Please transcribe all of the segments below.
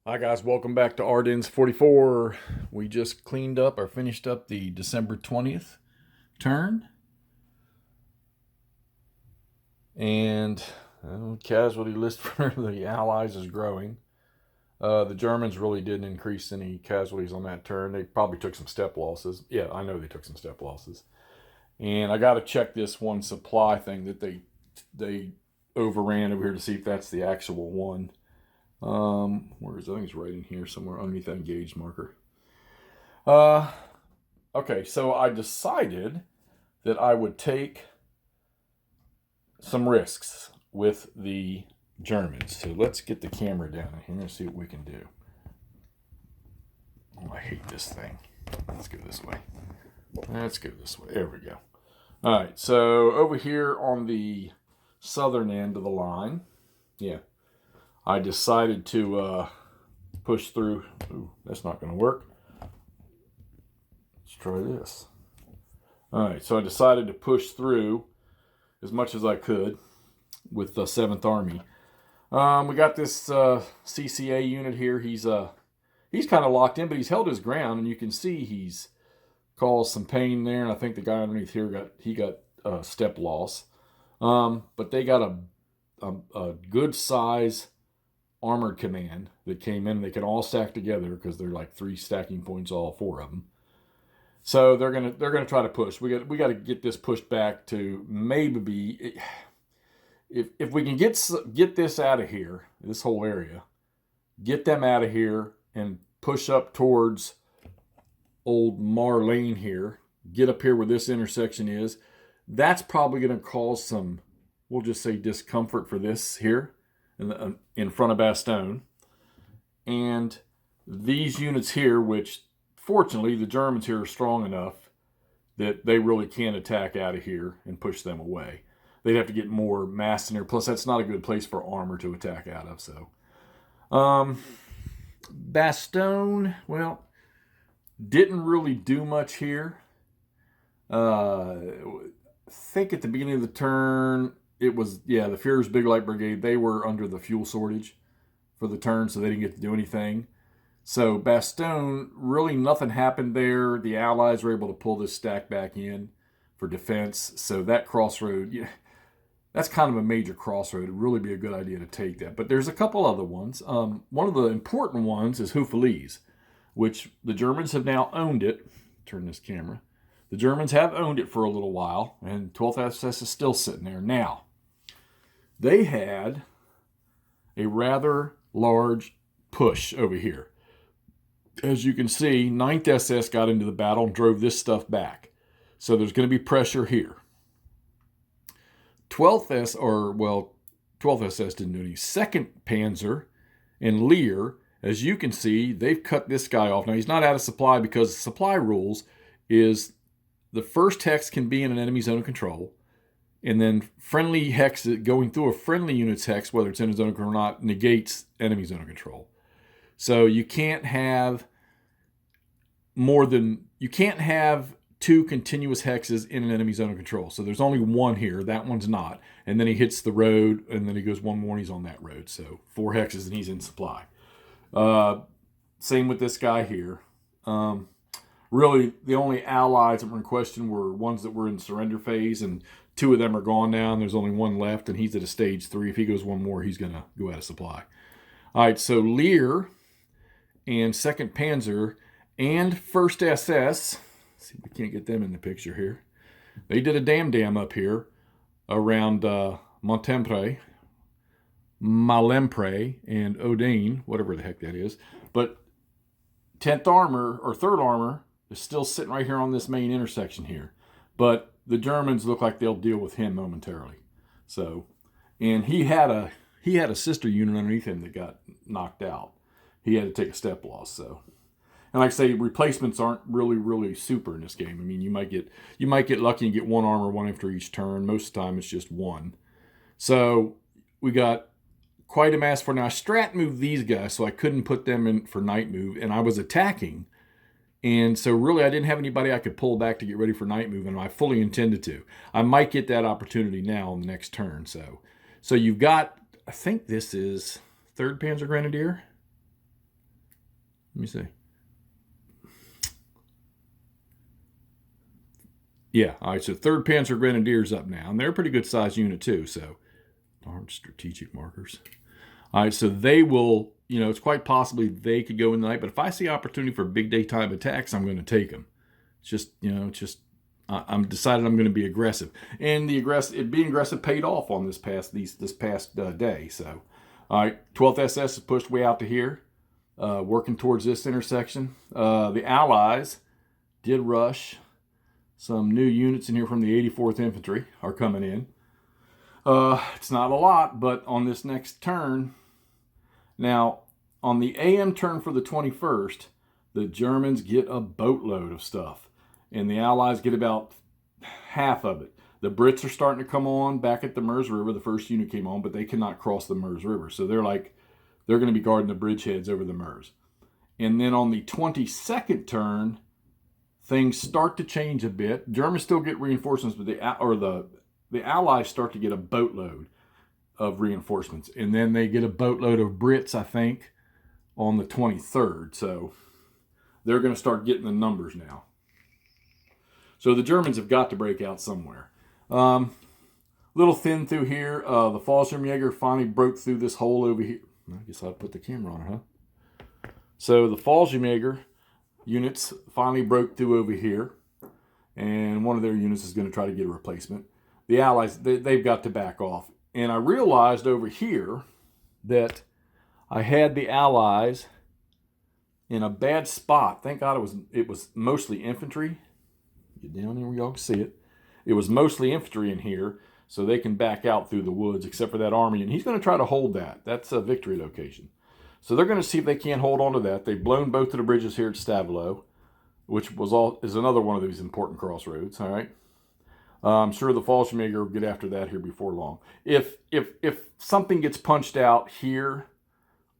Hi guys, welcome back to Ardennes 44. We just cleaned up or finished up the December 20th turn. And casualty list for the Allies is growing. The Germans really didn't increase any casualties on that turn. They probably took some step losses. Yeah, I know they took some step losses. And I got to check this one supply thing that they overran over here to see if that's the actual one. Where is I think it's right in here somewhere underneath that engaged marker. Uh, okay, so I decided that I would take some risks with the Germans. So let's get the camera down here and see what we can do. Oh, I hate this thing. Let's go this way. Let's go this way. There we go. All right, so over here on the southern end of the line, yeah, I decided to push through. Ooh, that's not going to work. Let's try this. All right, so I decided to push through as much as I could with the 7th Army. We got this CCA unit here. He's kind of locked in, but he's held his ground, and you can see he's caused some pain there. And I think the guy underneath here got step loss. But they got a good size armored command that came in. They can all stack together because they're like 3 stacking points, all 4 of them. So they're gonna try to push. We got to get this pushed back to maybe if we can get this out of here, this whole area, get them out of here and push up towards old Marlane here. Get up here where this intersection is. That's probably going to cause some, we'll just say, discomfort for this here in front of Bastogne. And these units here, which fortunately the Germans here are strong enough that they really can't attack out of here and push them away. They'd have to get more mass in there. Plus, that's not a good place for armor to attack out of. So, Bastogne, well, didn't really do much here. I think at the beginning of the turn, it was, the Führer's Big Light Brigade, they were under the fuel shortage for the turn, so they didn't get to do anything. So Bastogne, really nothing happened there. The Allies were able to pull this stack back in for defense. So that crossroad, that's kind of a major crossroad. It'd really be a good idea to take that. But there's a couple other ones. One of the important ones is Houffalize, which the Germans have now owned it. Turn this camera. The Germans have owned it for a little while, and 12th SS is still sitting there. Now, they had a rather large push over here. As you can see, 9th SS got into the battle and drove this stuff back. So there's going to be pressure here. 12th SS didn't do any. 2nd Panzer and Lear, as you can see, they've cut this guy off. Now, he's not out of supply because the supply rules is the first hex can be in an enemy zone of control, and then friendly hex going through a friendly unit's hex, whether it's in a zone of control or not, negates enemy zone of control. So you can't have you can't have 2 continuous hexes in an enemy zone of control. So there's only one here. That one's not. And then he hits the road, and then he goes one more, and he's on that road. So 4 hexes, and he's in supply. Same with this guy here. Really, the only allies that were in question were ones that were in surrender phase, and 2 of them are gone now, and there's only 1 left, and he's at a stage 3. If he goes one more, he's going to go out of supply. All right, so Lear and 2nd Panzer and 1st SS, see if we can't get them in the picture here, they did a dam up here around Montempre, Malempre, and Odine, whatever the heck that is. But 10th Armor, or 3rd Armor, is still sitting right here on this main intersection here. But the Germans look like they'll deal with him momentarily. So, and he had a sister unit underneath him that got knocked out. He had to take a step loss, so. And like I say, replacements aren't really super in this game. I mean, you might get lucky and get 1 armor, 1 after each turn. Most of the time, it's just 1. So we got quite a mass for now. I strat moved these guys, so I couldn't put them in for night move, and I was attacking. And so really, I didn't have anybody I could pull back to get ready for night move, and I fully intended to. I might get that opportunity now on the next turn. So you've got, I think this is 3rd Panzer Grenadier. Let me see. Yeah, all right, so 3rd Panzer Grenadiers up now. And they're a pretty good sized unit too, so darn strategic markers. All right, so they will, it's quite possibly they could go in the night, but if I see opportunity for big daytime attacks, I'm going to take them. It's just, I'm decided I'm going to be aggressive. And being aggressive paid off on this past day. So, all right, 12th SS is pushed way out to here, working towards this intersection. The Allies did rush. Some new units in here from the 84th Infantry are coming in. It's not a lot, but on this next turn, now on the AM turn for the 21st, the Germans get a boatload of stuff, and the Allies get about half of it. The Brits are starting to come on back at the Meuse River. The first unit came on, but they cannot cross the Meuse River, so they're going to be guarding the bridgeheads over the Meuse. And then on the 22nd turn, things start to change a bit. Germans still get reinforcements, but the Allies start to get a boatload of reinforcements. And then they get a boatload of Brits, I think, on the 23rd. So they're going to start getting the numbers now. So the Germans have got to break out somewhere. Little thin through here. The Fallschirmjäger finally broke through this hole over here. I guess I'll put the camera on it, huh? So the Fallschirmjäger units finally broke through over here, and one of their units is going to try to get a replacement. The Allies, they've got to back off. And I realized over here that I had the Allies in a bad spot. Thank God it was mostly infantry. Get down here where y'all can see it. It was mostly infantry in here, so they can back out through the woods, except for that army. And he's going to try to hold that. That's a victory location. So they're going to see if they can't hold on to that. They've blown both of the bridges here at Stavelot, which is another one of these important crossroads. All right, I'm sure the Fallschirmjäger will get after that here before long. If something gets punched out here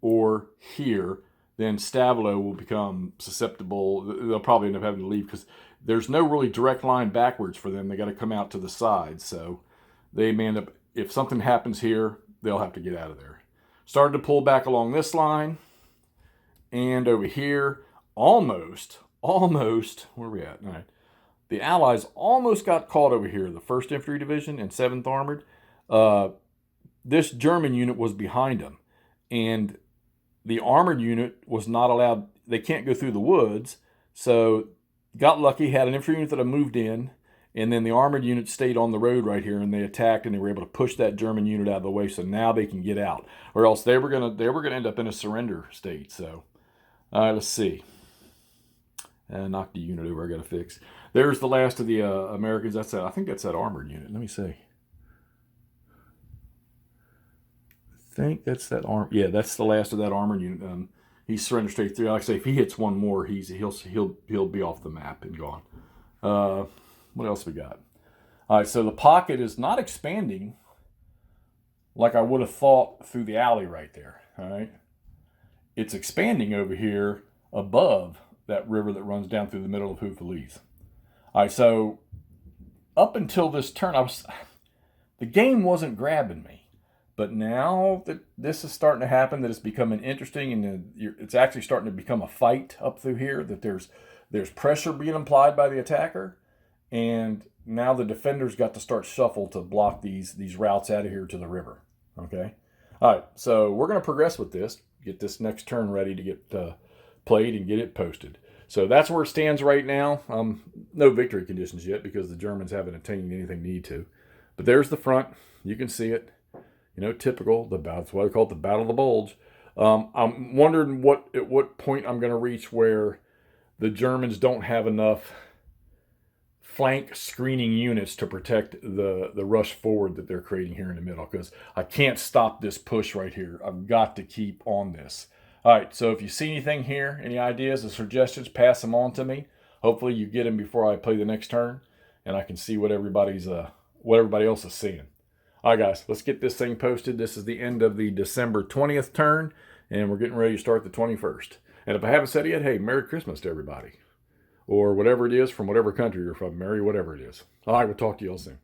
or here, then Stavelot will become susceptible. They'll probably end up having to leave because there's no really direct line backwards for them. They got to come out to the side. So they may end up, if something happens here, they'll have to get out of there. Started to pull back along this line, and over here, almost, where are we at? All right. The Allies almost got caught over here, the 1st Infantry Division and 7th Armored. This German unit was behind them, and the armored unit was not allowed, they can't go through the woods, so got lucky, had an infantry unit that had moved in, and then the armored unit stayed on the road right here, and they attacked, and they were able to push that German unit out of the way, so now they can get out. Or else they were gonna end up in a surrender state. So, all right, let's see. Knock the unit over. I got to fix. There's the last of the Americans. I think that's that armored unit. Let me see. I think that's that arm. Yeah, that's the last of that armored unit. He's surrendered straight through. Like I say, if he hits one more, he'll be off the map and gone. What else we got? All right, so the pocket is not expanding like I would have thought through the alley right there. All right, it's expanding over here above that river that runs down through the middle of Houffalize. All right, so up until this turn, the game wasn't grabbing me, but now that this is starting to happen, that it's becoming interesting, and it's actually starting to become a fight up through here. That there's pressure being applied by the attacker. And now the defenders got to start shuffle to block these routes out of here to the river. Okay? All right, so we're going to progress with this, get this next turn ready to get played and get it posted. So that's where it stands right now. No victory conditions yet because the Germans haven't attained anything they need to. But there's the front. You can see it. Typical. That's why I call it the Battle of the Bulge. I'm wondering at what point I'm going to reach where the Germans don't have enough flank screening units to protect the rush forward that they're creating here in the middle, because I can't stop this push right here. I've got to keep on this. All right, so if you see anything here, any ideas or suggestions, pass them on to me. Hopefully you get them before I play the next turn, and I can see what everybody else is seeing. All right, guys, let's get this thing posted. This is the end of the December 20th turn, and we're getting ready to start the 21st. And if I haven't said it yet, hey, Merry Christmas to everybody. Or whatever it is from whatever country you're from. Merry whatever it is. All right, we'll talk to you all soon.